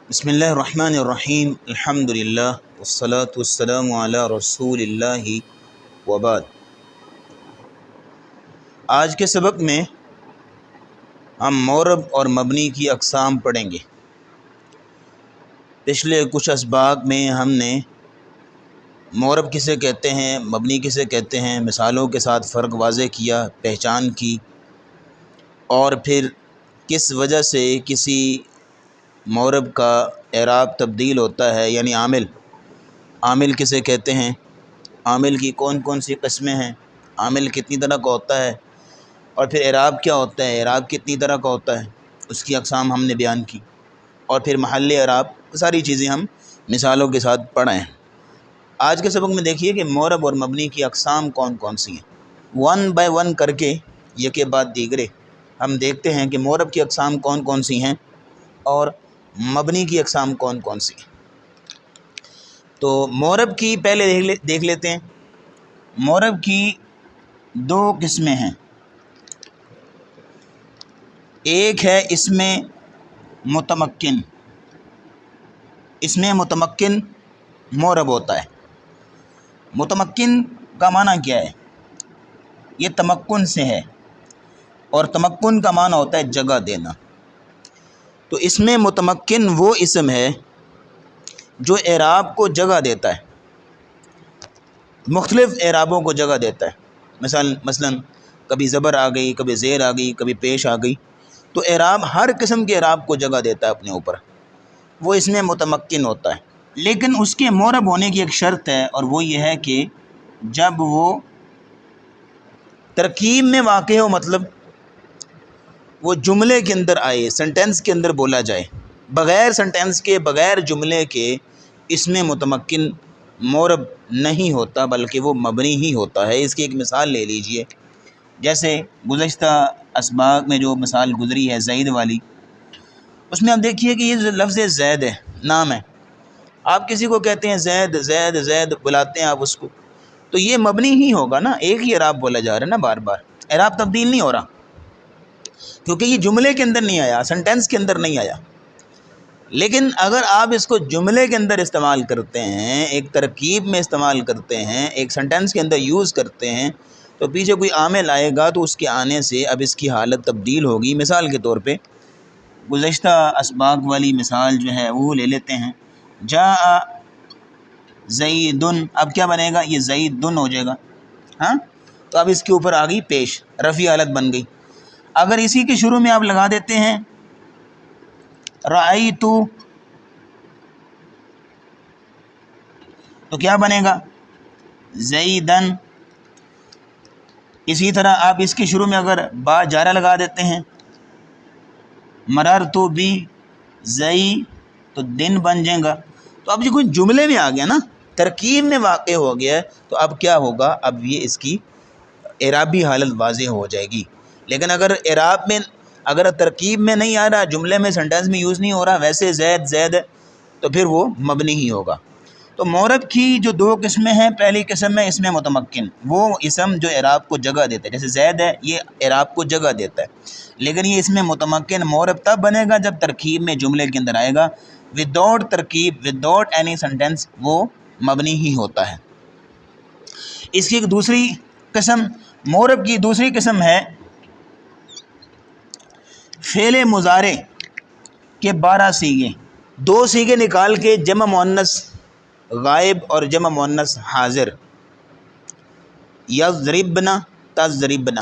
بسم اللہ الرحمن الرحیم الحمدللہ والصلاة والسلام علی رسول اللہ وبعد۔ آج کے سبق میں ہم مورب اور مبنی کی اقسام پڑھیں گے۔ پچھلے کچھ اسباق میں ہم نے مورب کسے کہتے ہیں، مبنی کسے کہتے ہیں، مثالوں کے ساتھ فرق واضح کیا، پہچان کی، اور پھر کس وجہ سے کسی مورب کا اعراب تبدیل ہوتا ہے، یعنی عامل کسے کہتے ہیں، عامل کی کون کون سی قسمیں ہیں، عامل کتنی طرح کا ہوتا ہے، اور پھر اعراب کیا ہوتا ہے، اعراب کتنی طرح کا ہوتا ہے، اس کی اقسام ہم نے بیان کی، اور پھر محل اعراب، ساری چیزیں ہم مثالوں کے ساتھ پڑھیں۔ آج کے سبق میں دیکھیے کہ مورب اور مبنی کی اقسام کون کون سی ہیں، ون بائی ون کر کے یکے بعد دیگرے ہم دیکھتے ہیں کہ مورب کی اقسام کون کون سی ہیں اور مبنی کی اقسام کون کون سی ہیں۔ تو مورب کی پہلے دیکھ لیتے ہیں۔ مورب کی دو قسمیں ہیں، ایک ہے اسم متمکن، اسم متمکن مورب ہوتا ہے۔ متمکن کا معنی کیا ہے؟ یہ تمکن سے ہے، اور تمکن کا معنی ہوتا ہے جگہ دینا۔ تو اسم متمکن وہ اسم ہے جو اعراب کو جگہ دیتا ہے، مختلف اعرابوں کو جگہ دیتا ہے۔ مثلا کبھی زبر آ گئی، کبھی زیر آ گئی، کبھی پیش آ گئی، تو اعراب ہر قسم کے اعراب کو جگہ دیتا ہے اپنے اوپر، وہ اسم متمکن ہوتا ہے۔ لیکن اس کے مورب ہونے کی ایک شرط ہے، اور وہ یہ ہے کہ جب وہ ترکیب میں واقع ہو، مطلب وہ جملے کے اندر آئے، سنٹینس کے اندر بولا جائے، بغیر سنٹینس کے، بغیر جملے کے اسم متمکن مورب نہیں ہوتا، بلکہ وہ مبنی ہی ہوتا ہے۔ اس کی ایک مثال لے لیجئے، جیسے گزشتہ اسباق میں جو مثال گزری ہے زید والی، اس میں آپ دیکھیے کہ یہ جو لفظ زید ہے، نام ہے، آپ کسی کو کہتے ہیں زید زید زید، بلاتے ہیں آپ اس کو، تو یہ مبنی ہی ہوگا نا، ایک ہی اعراب بولا جا رہا ہے نا، بار بار اعراب تبدیل نہیں ہو رہا، کیونکہ یہ جملے کے اندر نہیں آیا، سنٹینس کے اندر نہیں آیا۔ لیکن اگر آپ اس کو جملے کے اندر استعمال کرتے ہیں، ایک ترکیب میں استعمال کرتے ہیں، ایک سنٹینس کے اندر یوز کرتے ہیں، تو پیچھے کوئی عامل آئے گا تو اس کے آنے سے اب اس کی حالت تبدیل ہوگی۔ مثال کے طور پہ گزشتہ اسباق والی مثال جو ہے وہ لے لیتے ہیں، جاء زیدن، اب کیا بنے گا؟ یہ زیدن ہو جائے گا، ہاں، تو اب اس کے اوپر آ گئی پیش، رفع حالت بن گئی۔ اگر اسی کے شروع میں آپ لگا دیتے ہیں رأیت، تو کیا بنے گا؟ زیدن۔ اسی طرح آپ اس کے شروع میں اگر با جارہ لگا دیتے ہیں مررت بی زئی، تو دن بن جائے گا۔ تو اب یہ کوئی جملے میں آ گیا نا، ترکیب میں واقع ہو گیا ہے، تو اب کیا ہوگا؟ اب یہ اس کی اعرابی حالت واضح ہو جائے گی۔ لیکن اگر اعراب میں، اگر ترکیب میں نہیں آ رہا، جملے میں، سنٹینس میں یوز نہیں ہو رہا، ویسے زید زید، تو پھر وہ مبنی ہی ہوگا۔ تو مورب کی جو دو قسمیں ہیں، پہلی قسم ہے اسم متمکن، وہ اسم جو اعراب کو جگہ دیتا ہے، جیسے زید ہے، یہ اعراب کو جگہ دیتا ہے، لیکن یہ اسم متمکن مورب تب بنے گا جب ترکیب میں جملے کے اندر آئے گا، وداؤٹ ترکیب، وداؤٹ اینی سنٹینس، وہ مبنی ہی ہوتا ہے۔ اس کی ایک دوسری قسم، مورب کی دوسری قسم ہے فعل مضارع کے 12 صیغے، 2 صیغے نکال کے جمع مؤنث غائب اور جمع مؤنث حاضر، یضربنا تضربنا،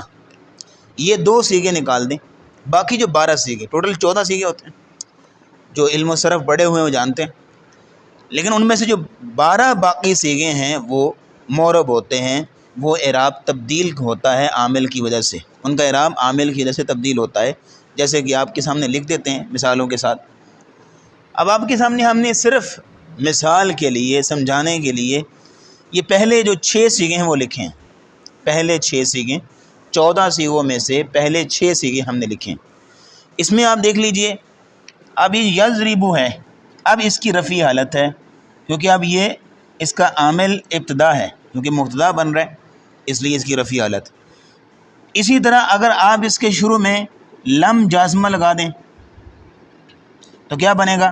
یہ 2 صیغے نکال دیں، باقی جو 12 صیغے، ٹوٹل 14 صیغے ہوتے ہیں، جو علم و صرف پڑھے ہوئے ہیں وہ جانتے ہیں، لیکن ان میں سے جو 12 باقی صیغے ہیں وہ مورب ہوتے ہیں، وہ اعراب تبدیل ہوتا ہے عامل کی وجہ سے، ان کا اعراب عامل کی وجہ سے تبدیل ہوتا ہے، جیسے کہ آپ کے سامنے لکھ دیتے ہیں مثالوں کے ساتھ۔ اب آپ کے سامنے ہم نے صرف مثال کے لیے، سمجھانے کے لیے، یہ پہلے جو 6 صیغے ہیں وہ لکھے ہیں، پہلے 6 صیغے، 14 صیغوں میں سے پہلے 6 صیغے ہم نے لکھے ہیں۔ اس میں آپ دیکھ لیجئے، اب یہ یضربو ہے، اب اس کی رفعی حالت ہے، کیونکہ اب یہ اس کا عامل ابتدا ہے، کیونکہ مبتدا بن رہا ہے، اس لیے اس کی رفعی حالت۔ اسی طرح اگر آپ اس کے شروع میں لم جازمہ لگا دیں تو کیا بنے گا؟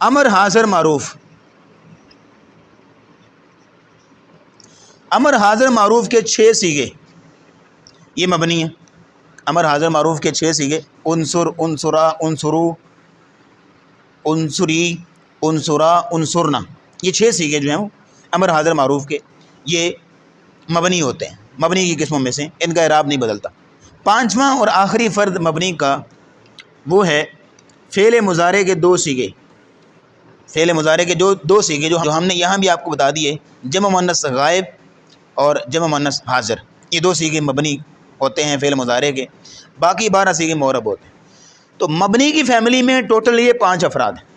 امر حاضر معروف، امر حاضر معروف کے 6 صیغے یہ مبنی ہیں۔ امر حاضر معروف کے 6 صیغے انصر، انصرا، انصرو، انصری، انصرا، انصرنا، یہ 6 صیغے جو ہیں وہ امر حاضر معروف کے یہ مبنی ہوتے ہیں، مبنی کی قسموں میں سے، ان کا اعراب نہیں بدلتا۔ 5واں اور آخری فرد مبنی کا وہ ہے فعل مضارع کے 2 صیغے، فعل مضارع کے جو 2 صیغے جو ہم نے یہاں بھی آپ کو بتا دیے، جمع مؤنث غائب اور جمع مؤنث حاضر، یہ 2 صیغے مبنی ہوتے ہیں فعل مضارع کے، باقی 12 صیغے معرب ہوتے ہیں۔ تو مبنی کی فیملی میں ٹوٹل یہ 5 افراد ہیں،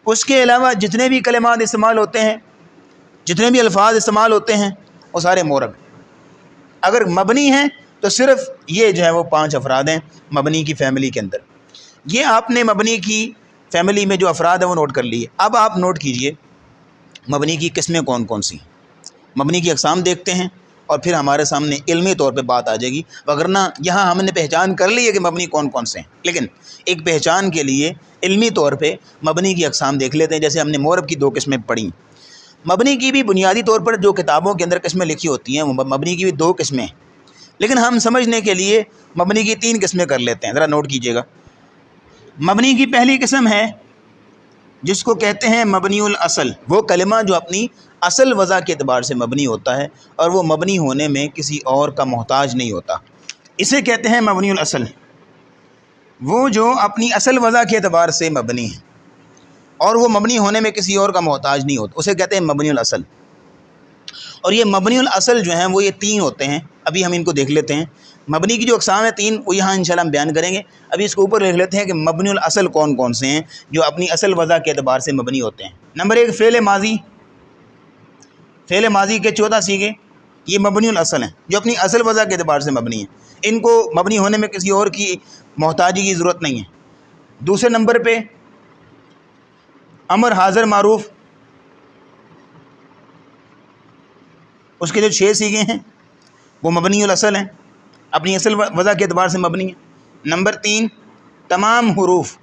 اس کے علاوہ جتنے بھی کلمات استعمال ہوتے ہیں، جتنے بھی الفاظ استعمال ہوتے ہیں وہ سارے معرب ہیں۔ اگر مبنی ہیں تو صرف یہ جو ہے وہ 5 افراد ہیں مبنی کی فیملی کے اندر۔ یہ آپ نے مبنی کی فیملی میں جو افراد ہیں وہ نوٹ کر لیے۔ اب آپ نوٹ کیجئے مبنی کی قسمیں کون کون سی ہیں، مبنی کی اقسام دیکھتے ہیں اور پھر ہمارے سامنے علمی طور پہ بات آ جائے گی، وگرنہ یہاں ہم نے پہچان کر لی ہے کہ مبنی کون کون سے ہیں، لیکن ایک پہچان کے لیے علمی طور پہ مبنی کی اقسام دیکھ لیتے ہیں۔ جیسے ہم نے معرب کی 2 قسمیں پڑھیں، مبنی کی بھی بنیادی طور پر جو کتابوں کے اندر قسمیں لکھی ہوتی ہیں وہ مبنی کی بھی 2 قسمیں ہیں، لیکن ہم سمجھنے کے لیے مبنی کی 3 قسمیں کر لیتے ہیں، ذرا نوٹ کیجئے گا۔ مبنی کی پہلی قسم ہے جس کو کہتے ہیں مبنی الاصل، وہ کلمہ جو اپنی اصل وضع کے اعتبار سے مبنی ہوتا ہے اور وہ مبنی ہونے میں کسی اور کا محتاج نہیں ہوتا، اسے کہتے ہیں مبنی الاصل۔ وہ جو اپنی اصل وضع کے اعتبار سے مبنی ہے اور وہ مبنی ہونے میں کسی اور کا محتاج نہیں ہوتا، اسے کہتے ہیں مبنی الاصل۔ اور یہ مبنی الاصل جو ہیں وہ یہ 3 ہوتے ہیں، ابھی ہم ان کو دیکھ لیتے ہیں۔ مبنی کی جو اقسام ہیں 3 وہ یہاں انشاءاللہ ہم بیان کریں گے، ابھی اس کے اوپر لکھ لیتے ہیں کہ مبنی الاصل کون کون سے ہیں جو اپنی اصل وضع کے اعتبار سے مبنی ہوتے ہیں۔ نمبر 1 فعل ماضی، فعل ماضی کے 14 صیغے یہ مبنی الاصل ہیں جو اپنی اصل وضع کے اعتبار سے مبنی ہیں، ان کو مبنی ہونے میں کسی اور کی محتاجی کی ضرورت نہیں ہے۔ دوسرے نمبر پہ امر حاضر معروف، اس کے جو 6 صیغے ہیں وہ مبنی الاصل ہیں، اپنی اصل وضع کے اعتبار سے مبنی ہیں۔ نمبر 3 تمام حروف،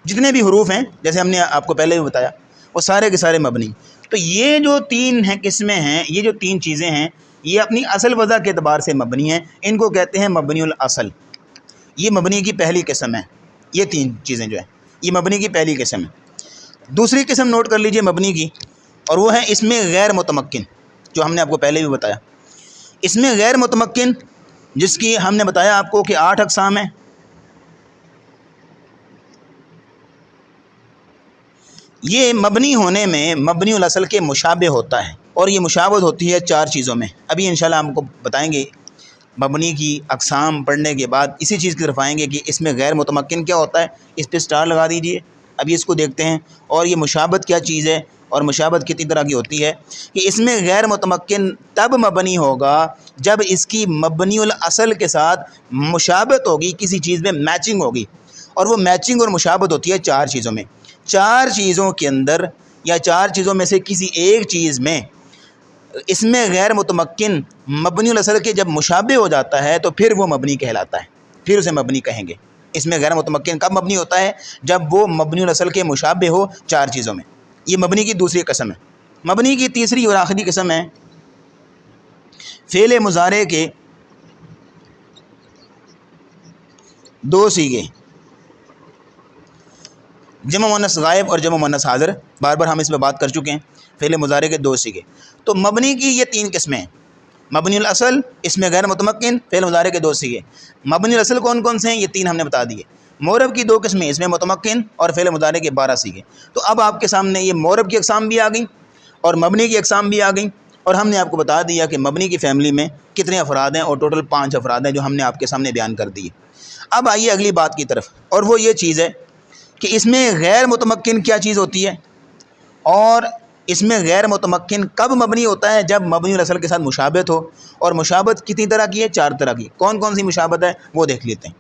جتنے بھی حروف ہیں جیسے ہم نے آپ کو پہلے بھی بتایا وہ سارے کے سارے مبنی۔ تو یہ جو 3 ہیں قسمیں ہیں، یہ جو 3 چیزیں ہیں یہ اپنی اصل وضع کے اعتبار سے مبنی ہیں، ان کو کہتے ہیں مبنی الاصل۔ یہ مبنی کی پہلی قسم ہے، یہ 3 چیزیں جو ہیں یہ مبنی کی پہلی قسم ہے۔ دوسری قسم نوٹ کر لیجئے مبنی کی، اور وہ ہے اس میں غیر متمکن، جو ہم نے آپ کو پہلے بھی بتایا۔ اس میں غیر متمکن جس کی ہم نے بتایا آپ کو کہ 8 اقسام ہیں۔ یہ مبنی ہونے میں مبنی الاصل کے مشابہ ہوتا ہے، اور یہ مشابہت ہوتی ہے 4 چیزوں میں، ابھی انشاءاللہ ہم کو بتائیں گے۔ مبنی کی اقسام پڑھنے کے بعد اسی چیز کی طرف آئیں گے کہ اس میں غیر متمکن کیا ہوتا ہے، اس پہ سٹار لگا دیجئے، ابھی اس کو دیکھتے ہیں۔ اور یہ مشابہت کیا چیز ہے اور مشابہت کتنی طرح کی ہوتی ہے، کہ اس میں غیر متمکن تب مبنی ہوگا جب اس کی مبنی الاصل کے ساتھ مشابہت ہوگی، کسی چیز میں میچنگ ہوگی، اور وہ میچنگ اور مشابہت ہوتی ہے 4 چیزوں میں۔ 4 چیزوں کے اندر یا 4 چیزوں میں سے کسی ایک چیز میں اس میں غیر متمکن مبنی الاصل کے جب مشابہ ہو جاتا ہے تو پھر وہ مبنی کہلاتا ہے، پھر اسے مبنی کہیں گے۔ اس میں غیر متمکن کب مبنی ہوتا ہے؟ جب وہ مبنی الاصل کے مشابہ ہو 4 چیزوں میں۔ یہ مبنی کی دوسری قسم ہے۔ مبنی کی تیسری اور آخری قسم ہے فعل مضارع کے 2 صیغے، جمع مؤنث غائب اور جمع مؤنث حاضر، بار بار ہم اس پہ بات کر چکے ہیں۔ فعل مضارع کے 2 صیغے، تو مبنی کی یہ 3 قسمیں ہیں۔ مبنی الاصل، اس میں غیر متمکن، فعل مضارع کے 2 صیغے۔ مبنی الاصل کون کون سے ہیں؟ یہ 3 ہم نے بتا دیے۔ معرب کی 2 قسمیں، اس میں متمکن اور فعل مضارع کے 12 صیغے۔ تو اب آپ کے سامنے یہ معرب کی اقسام بھی آ گئیں اور مبنی کی اقسام بھی آ گئیں، اور ہم نے آپ کو بتا دیا کہ مبنی کی فیملی میں کتنے افراد ہیں، اور ٹوٹل 5 افراد ہیں جو ہم نے آپ کے سامنے بیان کر دیے۔ اب آئیے اگلی بات کی طرف، اور وہ یہ چیز ہے کہ اس میں غیر متمکن کیا چیز ہوتی ہے، اور اس میں غیر متمکن کب مبنی ہوتا ہے؟ جب مبنی الاصل کے ساتھ مشابہت ہو، اور مشابہت کتنی طرح کی ہے؟ 4 طرح کی۔ کون کون سی مشابہت ہے وہ دیکھ لیتے ہیں۔